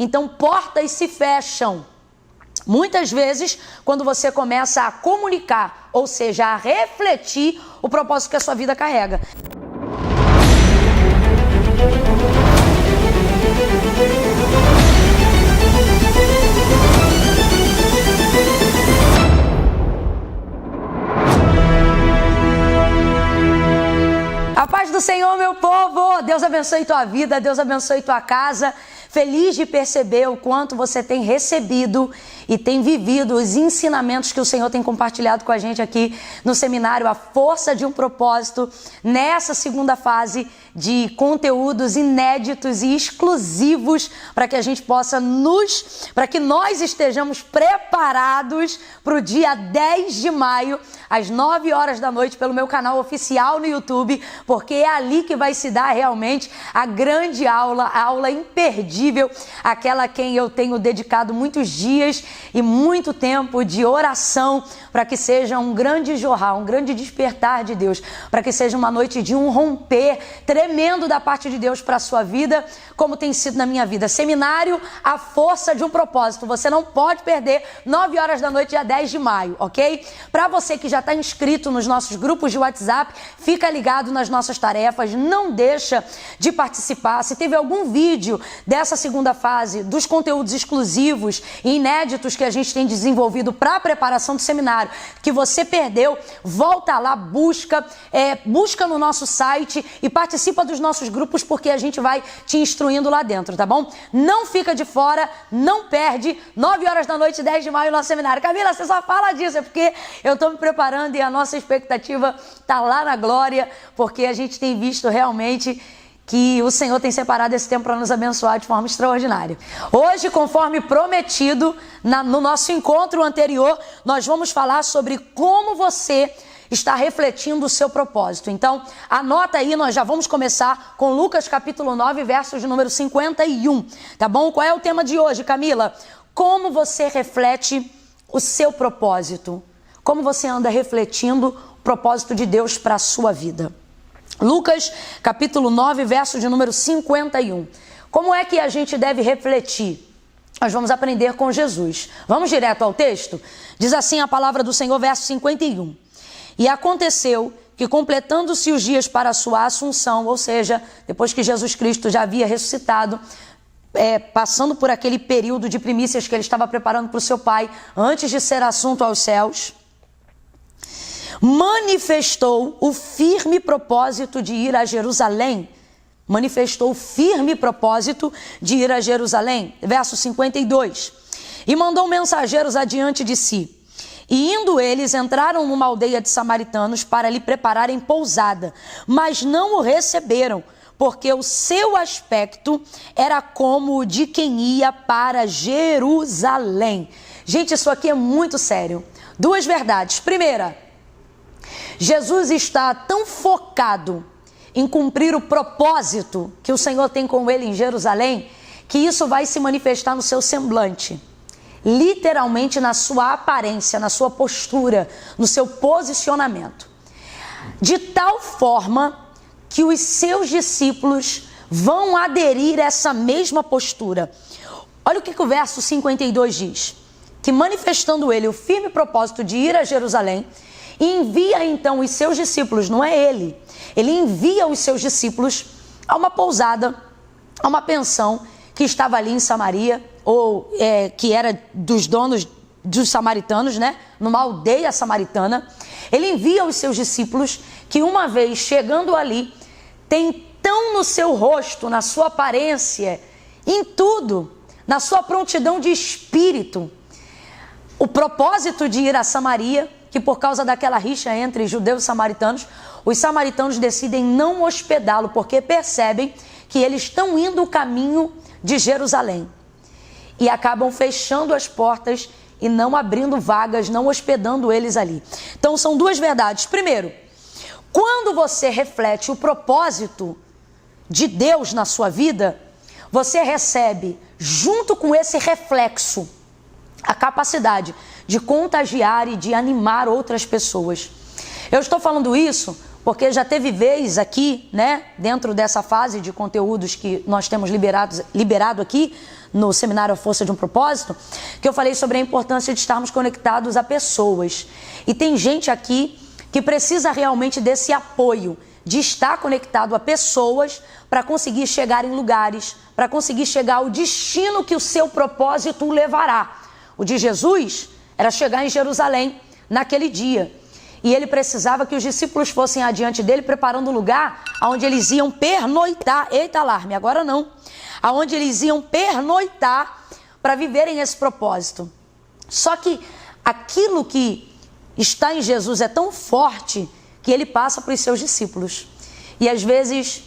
então portas se fecham. Muitas vezes, quando você começa a comunicar, ou seja, a refletir o propósito que a sua vida carrega. A paz do Senhor, meu povo! Deus abençoe tua vida, Deus abençoe tua casa. Feliz de perceber o quanto você tem recebido e tem vivido os ensinamentos que o Senhor tem compartilhado com a gente aqui no seminário A Força de um Propósito, nessa segunda fase de conteúdos inéditos e exclusivos para que a gente possa para que nós estejamos preparados para o dia 10 de maio, às 9 horas da noite, pelo meu canal oficial no YouTube, porque é ali que vai se dar realmente a grande aula, a aula imperdível, aquela a quem eu tenho dedicado muitos dias e muito tempo de oração para que seja um grande jorrar, um grande despertar de Deus, para que seja uma noite de um romper tremendo da parte de Deus para a sua vida, como tem sido na minha vida. Seminário A Força de um Propósito. Você não pode perder, 9 horas da noite, dia 10 de maio, ok? Para você que já está inscrito nos nossos grupos de WhatsApp, fica ligado nas nossas tarefas, não deixa de participar. Se teve algum vídeo dessa segunda fase, dos conteúdos exclusivos e inéditos que a gente tem desenvolvido para a preparação do seminário, que você perdeu, volta lá, busca no nosso site e participa dos nossos grupos, porque a gente vai te instruindo lá dentro, tá bom? Não fica de fora, não perde, 9 horas da noite, 10 de maio, nosso seminário. Camila, você só fala disso, é porque eu tô me preparando e a nossa expectativa tá lá na glória, porque a gente tem visto realmente que o Senhor tem separado esse tempo para nos abençoar de forma extraordinária. Hoje, conforme prometido, no nosso encontro anterior, nós vamos falar sobre como você está refletindo o seu propósito. Então, anota aí, nós já vamos começar com Lucas capítulo 9, versos de número 51, tá bom? Qual é o tema de hoje, Camila? Como você reflete o seu propósito? Como você anda refletindo o propósito de Deus para a sua vida? Lucas capítulo 9, verso de número 51. Como é que a gente deve refletir? Nós vamos aprender com Jesus. Vamos direto ao texto? Diz assim a palavra do Senhor, verso 51. E aconteceu que, completando-se os dias para a sua assunção, ou seja, depois que Jesus Cristo já havia ressuscitado, passando por aquele período de primícias que ele estava preparando para o seu Pai, antes de ser assunto aos céus, manifestou o firme propósito de ir a Jerusalém. Manifestou o firme propósito de ir a Jerusalém. Verso 52. E mandou mensageiros adiante de si. E indo eles, entraram numa aldeia de samaritanos para lhe prepararem pousada. Mas não o receberam, porque o seu aspecto era como o de quem ia para Jerusalém. Gente, isso aqui é muito sério. Duas verdades. Primeira, Jesus está tão focado em cumprir o propósito que o Senhor tem com ele em Jerusalém, que isso vai se manifestar no seu semblante, literalmente na sua aparência, na sua postura, no seu posicionamento, de tal forma que os seus discípulos vão aderir a essa mesma postura. Olha o que o verso 52 diz, que manifestando ele o firme propósito de ir a Jerusalém, envia então os seus discípulos, não é ele envia os seus discípulos a uma pousada, a uma pensão que estava ali em Samaria, ou que era dos donos dos samaritanos, né? Numa aldeia samaritana. Ele envia os seus discípulos que, uma vez chegando ali, tem tão no seu rosto, na sua aparência, em tudo, na sua prontidão de espírito, o propósito de ir a Samaria, que por causa daquela rixa entre judeus e samaritanos, os samaritanos decidem não hospedá-lo, porque percebem que eles estão indo o caminho de Jerusalém. E acabam fechando as portas e não abrindo vagas, não hospedando eles ali. Então são duas verdades. Primeiro, quando você reflete o propósito de Deus na sua vida, você recebe, junto com esse reflexo, a capacidade de contagiar e de animar outras pessoas. Eu estou falando isso porque já teve vez aqui, né, dentro dessa fase de conteúdos que nós temos liberado aqui no seminário A Força de um Propósito, que eu falei sobre a importância de estarmos conectados a pessoas. E tem gente aqui que precisa realmente desse apoio, de estar conectado a pessoas para conseguir chegar em lugares, para conseguir chegar ao destino que o seu propósito o levará. O de Jesus era chegar em Jerusalém naquele dia. E ele precisava que os discípulos fossem adiante dele, preparando um lugar onde eles iam pernoitar. Eita, alarme, agora não. Aonde eles iam pernoitar para viverem esse propósito. Só que aquilo que está em Jesus é tão forte que ele passa para os seus discípulos. E às vezes,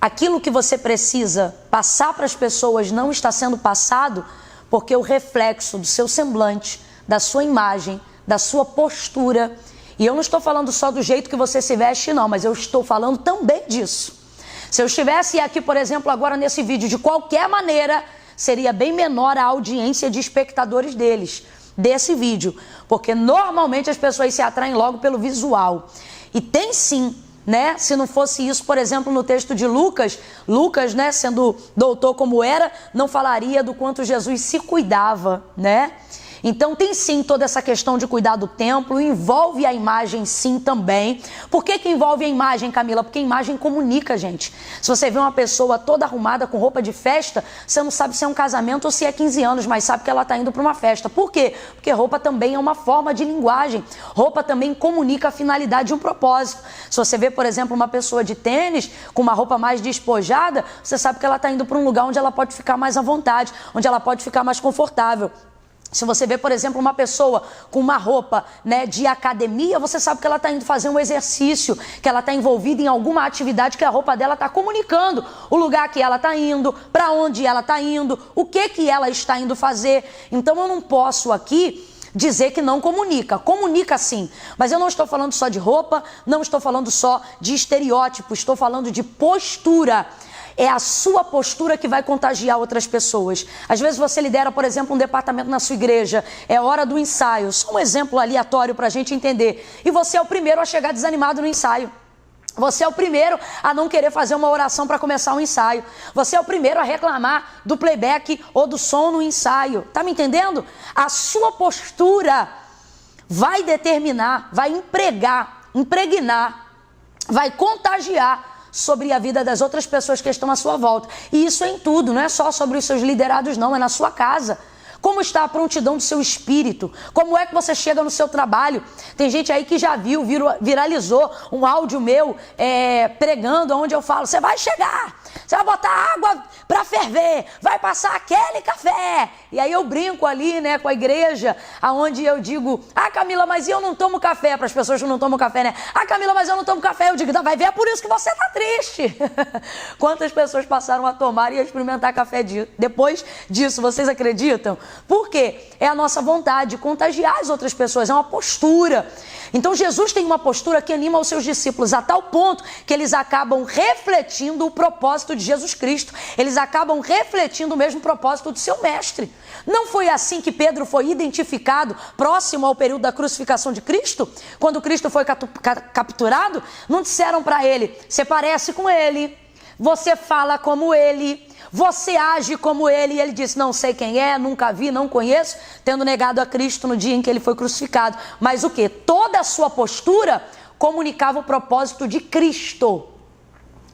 aquilo que você precisa passar para as pessoas não está sendo passado porque o reflexo do seu semblante, da sua imagem, da sua postura. E eu não estou falando só do jeito que você se veste, não, mas eu estou falando também disso. Se eu estivesse aqui, por exemplo, agora nesse vídeo, de qualquer maneira, seria bem menor a audiência de espectadores desse vídeo. Porque normalmente as pessoas se atraem logo pelo visual. E tem sim, né? Se não fosse isso, por exemplo, no texto de Lucas, né, sendo doutor como era, não falaria do quanto Jesus se cuidava, né? Então tem sim toda essa questão de cuidar do templo, envolve a imagem sim também. Por que que envolve a imagem, Camila? Porque a imagem comunica, gente. Se você vê uma pessoa toda arrumada com roupa de festa, você não sabe se é um casamento ou se é 15 anos, mas sabe que ela está indo para uma festa. Por quê? Porque roupa também é uma forma de linguagem. Roupa também comunica a finalidade de um propósito. Se você vê, por exemplo, uma pessoa de tênis com uma roupa mais despojada, você sabe que ela está indo para um lugar onde ela pode ficar mais à vontade, onde ela pode ficar mais confortável. Se você vê, por exemplo, uma pessoa com uma roupa, né, de academia, você sabe que ela está indo fazer um exercício, que ela está envolvida em alguma atividade que a roupa dela está comunicando. O lugar que ela está indo, para onde ela está indo, o que ela está indo fazer. Então eu não posso aqui dizer que não comunica. Comunica sim, mas eu não estou falando só de roupa, não estou falando só de estereótipo, estou falando de postura. É a sua postura que vai contagiar outras pessoas. Às vezes você lidera, por exemplo, um departamento na sua igreja. É hora do ensaio. Só um exemplo aleatório para a gente entender. E você é o primeiro a chegar desanimado no ensaio. Você é o primeiro a não querer fazer uma oração para começar um ensaio. Você é o primeiro a reclamar do playback ou do som no ensaio. Tá me entendendo? A sua postura vai determinar, vai impregnar, vai contagiar sobre a vida das outras pessoas que estão à sua volta. E isso é em tudo, não é só sobre os seus liderados não, é na sua casa. Como está a prontidão do seu espírito? Como é que você chega no seu trabalho? Tem gente aí que já viralizou um áudio meu pregando, onde eu falo, você vai chegar, você vai botar água para ferver, vai passar aquele café. E aí eu brinco ali, né, com a igreja, aonde eu digo, Camila, mas eu não tomo café, para as pessoas que não tomam café, né? Camila, mas eu não tomo café. Eu digo, vai ver, é por isso que você tá triste. Quantas pessoas passaram a tomar e a experimentar café depois disso, vocês acreditam? Por quê? É a nossa vontade de contagiar as outras pessoas, é uma postura. Então Jesus tem uma postura que anima os seus discípulos a tal ponto que eles acabam refletindo o propósito de Jesus Cristo. Eles acabam refletindo o mesmo propósito do seu mestre. Não foi assim que Pedro foi identificado próximo ao período da crucificação de Cristo? Quando Cristo foi capturado, não disseram para ele, você parece com ele, você fala como ele, você age como ele. E ele disse, não sei quem é, nunca vi, não conheço, tendo negado a Cristo no dia em que ele foi crucificado. Mas o quê? Toda a sua postura comunicava o propósito de Cristo.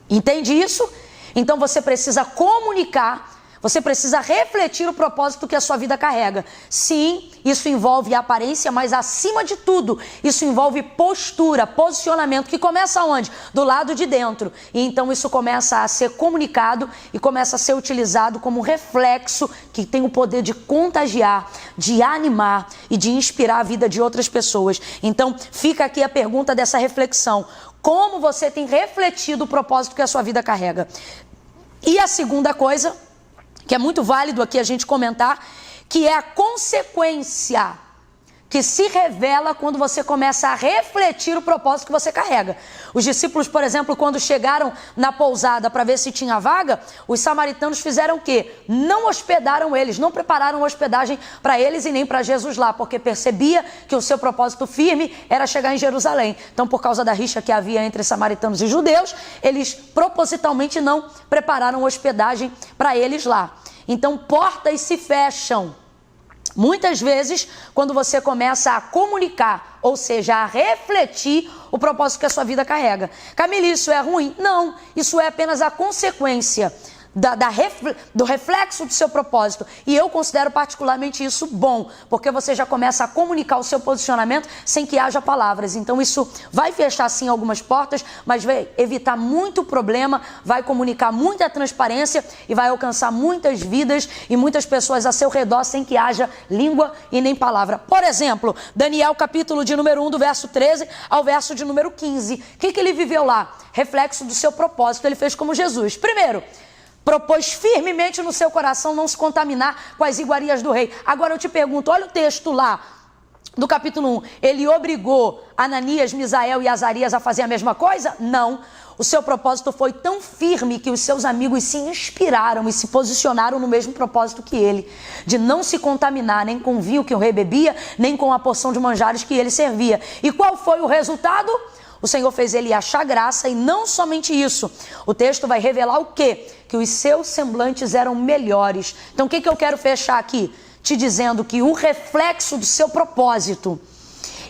Entende isso? Então você precisa comunicar, você precisa refletir o propósito que a sua vida carrega. Sim, isso envolve aparência, mas acima de tudo, isso envolve postura, posicionamento, que começa onde? Do lado de dentro. E então isso começa a ser comunicado e começa a ser utilizado como reflexo que tem o poder de contagiar, de animar e de inspirar a vida de outras pessoas. Então fica aqui a pergunta dessa reflexão. Como você tem refletido o propósito que a sua vida carrega? E a segunda coisa, que é muito válido aqui a gente comentar, que é a consequência que se revela quando você começa a refletir o propósito que você carrega. Os discípulos, por exemplo, quando chegaram na pousada para ver se tinha vaga, os samaritanos fizeram o quê? Não hospedaram eles, não prepararam hospedagem para eles e nem para Jesus lá, porque percebia que o seu propósito firme era chegar em Jerusalém. Então, por causa da rixa que havia entre samaritanos e judeus, eles propositalmente não prepararam hospedagem para eles lá. Então portas se fecham. Muitas vezes, quando você começa a comunicar, ou seja, a refletir o propósito que a sua vida carrega. Camille, isso é ruim? Não, isso é apenas a consequência do reflexo do seu propósito. E eu considero particularmente isso bom, porque você já começa a comunicar o seu posicionamento sem que haja palavras. Então isso vai fechar sim algumas portas, mas vai evitar muito problema, vai comunicar muita transparência e vai alcançar muitas vidas e muitas pessoas a seu redor sem que haja língua e nem palavra. Por exemplo, Daniel capítulo de número 1, do verso 13 ao verso de número 15. O que ele viveu lá? Reflexo do seu propósito. Ele fez como Jesus. Primeiro, propôs firmemente no seu coração não se contaminar com as iguarias do rei. Agora eu te pergunto, olha o texto lá do capítulo 1. Ele obrigou Ananias, Misael e Azarias a fazer a mesma coisa? Não. O seu propósito foi tão firme que os seus amigos se inspiraram e se posicionaram no mesmo propósito que ele, de não se contaminar nem com o vinho que o rei bebia, nem com a porção de manjares que ele servia. E qual foi o resultado? O Senhor fez ele achar graça e não somente isso. O texto vai revelar o quê? Que os seus semblantes eram melhores. Então o que eu quero fechar aqui? Te dizendo que o reflexo do seu propósito,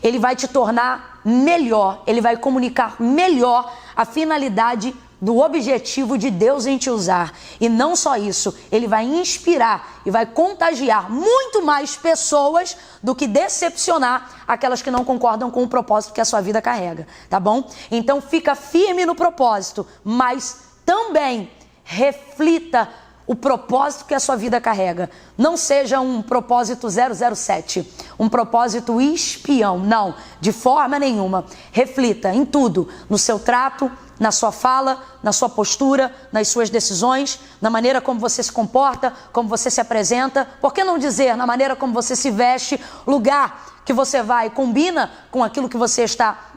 ele vai te tornar melhor, ele vai comunicar melhor a finalidade do objetivo de Deus em te usar. E não só isso, ele vai inspirar e vai contagiar muito mais pessoas do que decepcionar aquelas que não concordam com o propósito que a sua vida carrega, tá bom? Então fica firme no propósito, mas também reflita o propósito que a sua vida carrega. Não seja um propósito 007, um propósito espião, não, de forma nenhuma. Reflita em tudo, no seu trato, na sua fala, na sua postura, nas suas decisões, na maneira como você se comporta, como você se apresenta. Por que não dizer na maneira como você se veste? Lugar que você vai combina com aquilo que você está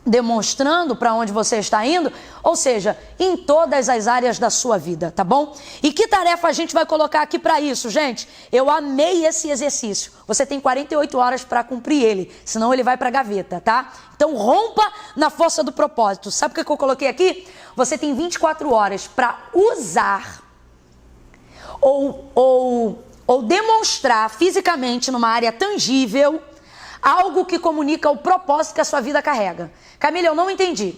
demonstrando, para onde você está indo, ou seja, em todas as áreas da sua vida, tá bom? E que tarefa a gente vai colocar aqui para isso, gente? Eu amei esse exercício. Você tem 48 horas para cumprir ele, senão ele vai para a gaveta, tá? Então rompa na força do propósito. Sabe o que eu coloquei aqui? Você tem 24 horas para usar ou demonstrar fisicamente numa área tangível algo que comunica o propósito que a sua vida carrega. Camille, eu não entendi.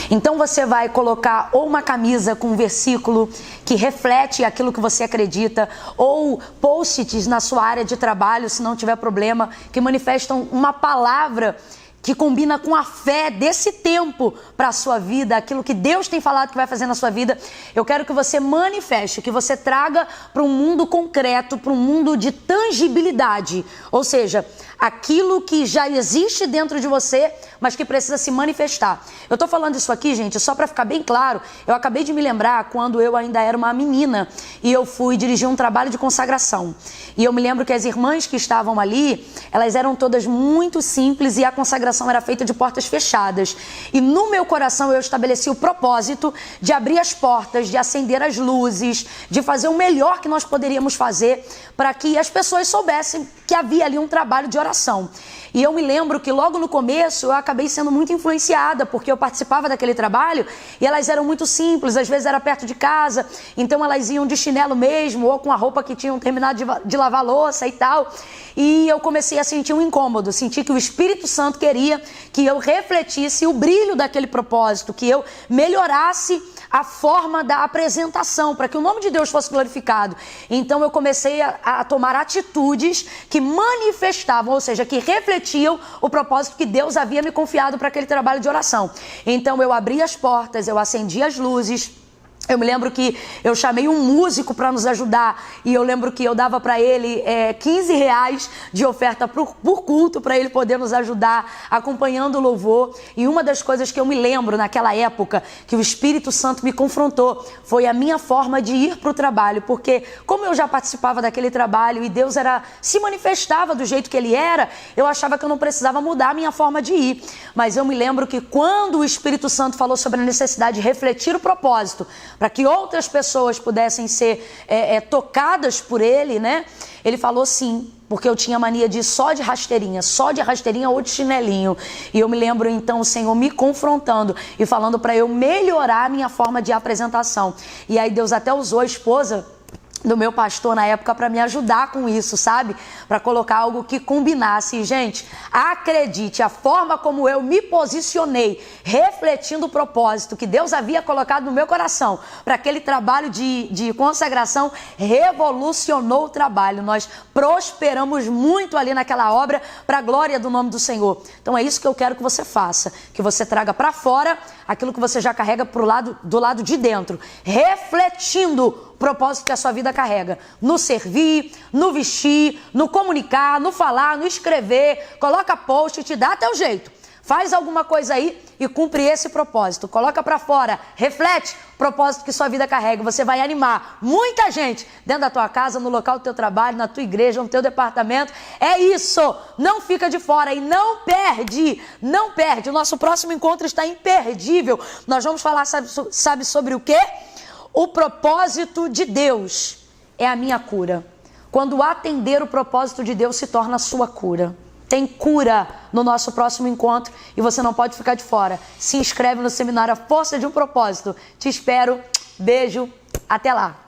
Então você vai colocar ou uma camisa com um versículo que reflete aquilo que você acredita, ou post-its na sua área de trabalho, se não tiver problema, que manifestam uma palavra que combina com a fé desse tempo para a sua vida, aquilo que Deus tem falado que vai fazer na sua vida. Eu quero que você manifeste, que você traga para um mundo concreto, para um mundo de tangibilidade, ou seja, aquilo que já existe dentro de você, mas que precisa se manifestar. Eu estou falando isso aqui, gente, só para ficar bem claro. Eu acabei de me lembrar quando eu ainda era uma menina e eu fui dirigir um trabalho de consagração. E eu me lembro que as irmãs que estavam ali, elas eram todas muito simples e a consagração era feita de portas fechadas. E no meu coração eu estabeleci o propósito de abrir as portas, de acender as luzes, de fazer o melhor que nós poderíamos fazer para que as pessoas soubessem que havia ali um trabalho de oração. E eu me lembro que logo no começo eu acabei sendo muito influenciada, porque eu participava daquele trabalho e elas eram muito simples, às vezes era perto de casa, então elas iam de chinelo mesmo, ou com a roupa que tinham terminado de lavar louça e tal. E eu comecei a sentir um incômodo, senti que o Espírito Santo queria que eu refletisse o brilho daquele propósito, que eu melhorasse a forma da apresentação, para que o nome de Deus fosse glorificado. Então eu comecei a tomar atitudes que manifestavam, ou seja, que refletiam o propósito que Deus havia me confiado para aquele trabalho de oração. Então eu abri as portas, eu acendi as luzes. Eu me lembro que eu chamei um músico para nos ajudar e eu lembro que eu dava para ele R$15 de oferta por culto para ele poder nos ajudar acompanhando o louvor. E uma das coisas que eu me lembro naquela época que o Espírito Santo me confrontou foi a minha forma de ir para o trabalho, porque como eu já participava daquele trabalho e Deus se manifestava do jeito que Ele era, eu achava que eu não precisava mudar a minha forma de ir. Mas eu me lembro que quando o Espírito Santo falou sobre a necessidade de refletir o propósito, para que outras pessoas pudessem ser tocadas por ele, né? Ele falou sim, porque eu tinha mania de ir só de rasteirinha ou de chinelinho. E eu me lembro então o Senhor me confrontando e falando para eu melhorar a minha forma de apresentação. E aí Deus até usou a esposa do meu pastor na época para me ajudar com isso, sabe? Para colocar algo que combinasse. E, gente, acredite, a forma como eu me posicionei, refletindo o propósito que Deus havia colocado no meu coração para aquele trabalho de consagração, revolucionou o trabalho. Nós prosperamos muito ali naquela obra para a glória do nome do Senhor. Então é isso que eu quero que você faça, que você traga para fora aquilo que você já carrega do lado de dentro, refletindo o propósito que a sua vida carrega, no servir, no vestir, no comunicar, no falar, no escrever, coloca post, te dá teu jeito, faz alguma coisa aí e cumpre esse propósito, coloca pra fora, reflete o propósito que sua vida carrega, você vai animar muita gente dentro da tua casa, no local do teu trabalho, na tua igreja, no teu departamento. É isso, não fica de fora e não perde, o nosso próximo encontro está imperdível. Nós vamos falar, sabe sobre o quê? O propósito de Deus é a minha cura. Quando atender o propósito de Deus se torna a sua cura. Tem cura no nosso próximo encontro e você não pode ficar de fora. Se inscreve no seminário A Força de um Propósito. Te espero. Beijo. Até lá.